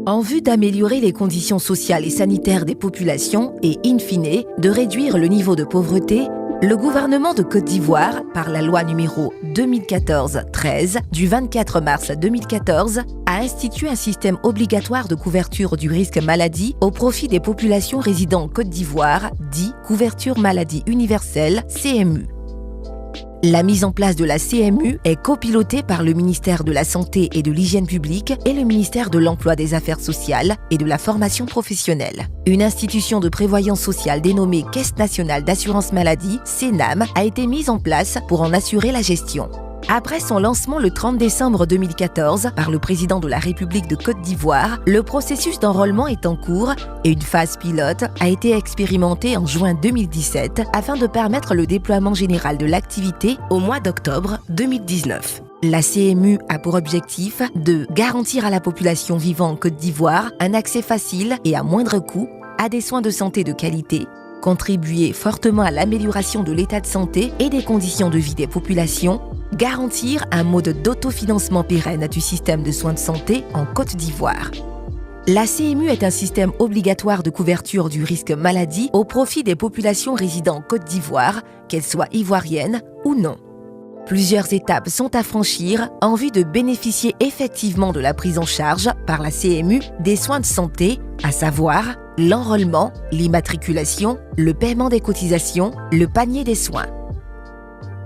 En vue d'améliorer les conditions sociales et sanitaires des populations et, in fine, de réduire le niveau de pauvreté, le gouvernement de Côte d'Ivoire, par la loi numéro 2014-13 du 24 mars 2014, a institué un système obligatoire de couverture du risque maladie au profit des populations résidant en Côte d'Ivoire, dit couverture maladie universelle, CMU. La mise en place de la CMU est copilotée par le ministère de la Santé et de l'Hygiène publique et le ministère de l'Emploi des Affaires sociales et de la formation professionnelle. Une institution de prévoyance sociale dénommée Caisse nationale d'assurance maladie, CNAM, a été mise en place pour en assurer la gestion. Après son lancement le 30 décembre 2014 par le président de la République de Côte d'Ivoire, le processus d'enrôlement est en cours et une phase pilote a été expérimentée en juin 2017 afin de permettre le déploiement général de l'activité au mois d'octobre 2019. La CMU a pour objectif de garantir à la population vivant en Côte d'Ivoire un accès facile et à moindre coût à des soins de santé de qualité, contribuer fortement à l'amélioration de l'état de santé et des conditions de vie des populations, garantir un mode d'autofinancement pérenne du système de soins de santé en Côte d'Ivoire. La CMU est un système obligatoire de couverture du risque maladie au profit des populations résidant en Côte d'Ivoire, qu'elles soient ivoiriennes ou non. Plusieurs étapes sont à franchir en vue de bénéficier effectivement de la prise en charge par la CMU des soins de santé, à savoir l'enrôlement, l'immatriculation, le paiement des cotisations, le panier des soins.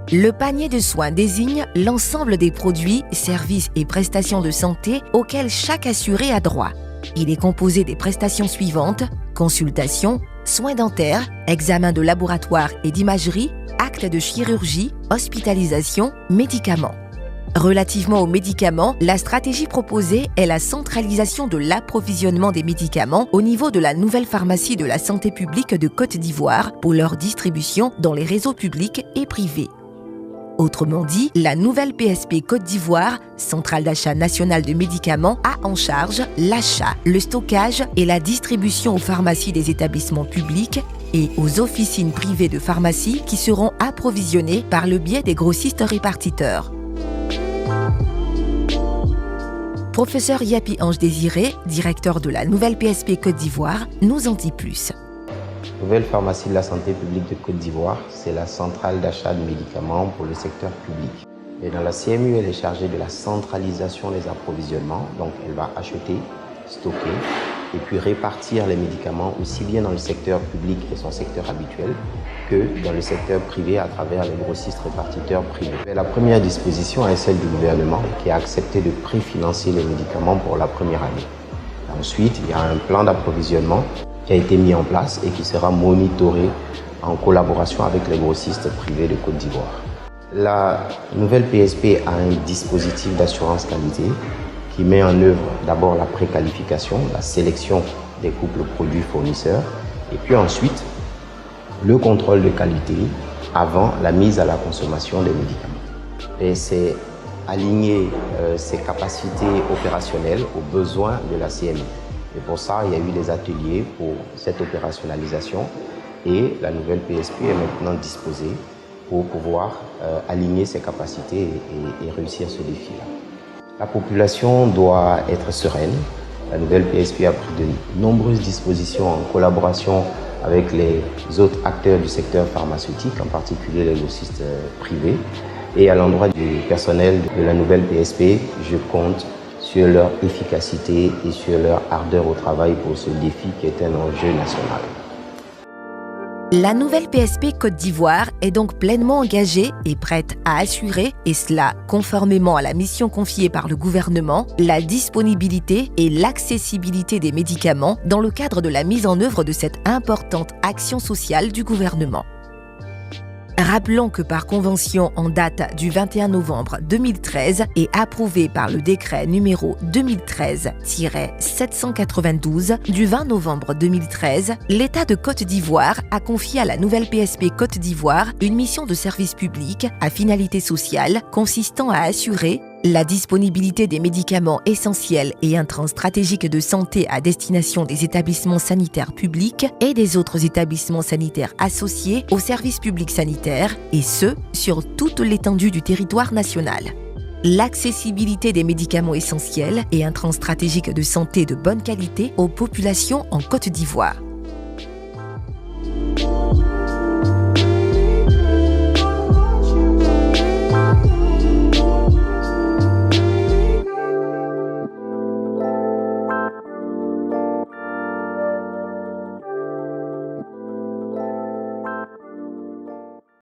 Le panier de soins désigne l'ensemble des produits, services et prestations de santé auxquels chaque assuré a droit. Il est composé des prestations suivantes: consultation, soins dentaires, examens de laboratoire et d'imagerie, actes de chirurgie, hospitalisation, médicaments. Relativement aux médicaments, la stratégie proposée est la centralisation de l'approvisionnement des médicaments au niveau de la nouvelle pharmacie de la santé publique de Côte d'Ivoire pour leur distribution dans les réseaux publics et privés. Autrement dit, la nouvelle PSP Côte d'Ivoire, Centrale d'achat nationale de médicaments, a en charge l'achat, le stockage et la distribution aux pharmacies des établissements publics et aux officines privées de pharmacie qui seront approvisionnées par le biais des grossistes-répartiteurs. Professeur Yapi Ange Désiré, directeur de la nouvelle PSP Côte d'Ivoire, nous en dit plus. La nouvelle pharmacie de la santé publique de Côte d'Ivoire, c'est la centrale d'achat de médicaments pour le secteur public. Et dans la CMU, elle est chargée de la centralisation des approvisionnements. Donc, elle va acheter, stocker et puis répartir les médicaments aussi bien dans le secteur public et son secteur habituel que dans le secteur privé à travers les grossistes répartiteurs privés. La première disposition est celle du gouvernement qui a accepté de préfinancer les médicaments pour la première année. Ensuite, il y a un plan d'approvisionnement qui a été mis en place et qui sera monitoré en collaboration avec les grossistes privés de Côte d'Ivoire. La nouvelle PSP a un dispositif d'assurance qualité qui met en œuvre d'abord la préqualification, la sélection des couples produits-fournisseurs et puis ensuite le contrôle de qualité avant la mise à la consommation des médicaments. Et c'est aligner ses capacités opérationnelles aux besoins de la CMU. Et pour ça, il y a eu des ateliers pour cette opérationnalisation et la nouvelle PSP est maintenant disposée pour pouvoir aligner ses capacités et réussir ce défi-là. La population doit être sereine. La nouvelle PSP a pris de nombreuses dispositions en collaboration avec les autres acteurs du secteur pharmaceutique, en particulier les grossistes privés. Et à l'endroit du personnel de la nouvelle PSP, je compte sur leur efficacité et sur leur ardeur au travail pour ce défi qui est un enjeu national. La nouvelle PSP Côte d'Ivoire est donc pleinement engagée et prête à assurer, et cela conformément à la mission confiée par le gouvernement, la disponibilité et l'accessibilité des médicaments dans le cadre de la mise en œuvre de cette importante action sociale du gouvernement. Rappelons que par convention en date du 21 novembre 2013 et approuvé par le décret numéro 2013-792 du 20 novembre 2013, l'État de Côte d'Ivoire a confié à la nouvelle PSP Côte d'Ivoire une mission de service public à finalité sociale consistant à assurer la disponibilité des médicaments essentiels et intrants stratégiques de santé à destination des établissements sanitaires publics et des autres établissements sanitaires associés aux services publics sanitaires, et ce, sur toute l'étendue du territoire national. l'accessibilité des médicaments essentiels et un train stratégique de santé de bonne qualité aux populations en Côte d'Ivoire.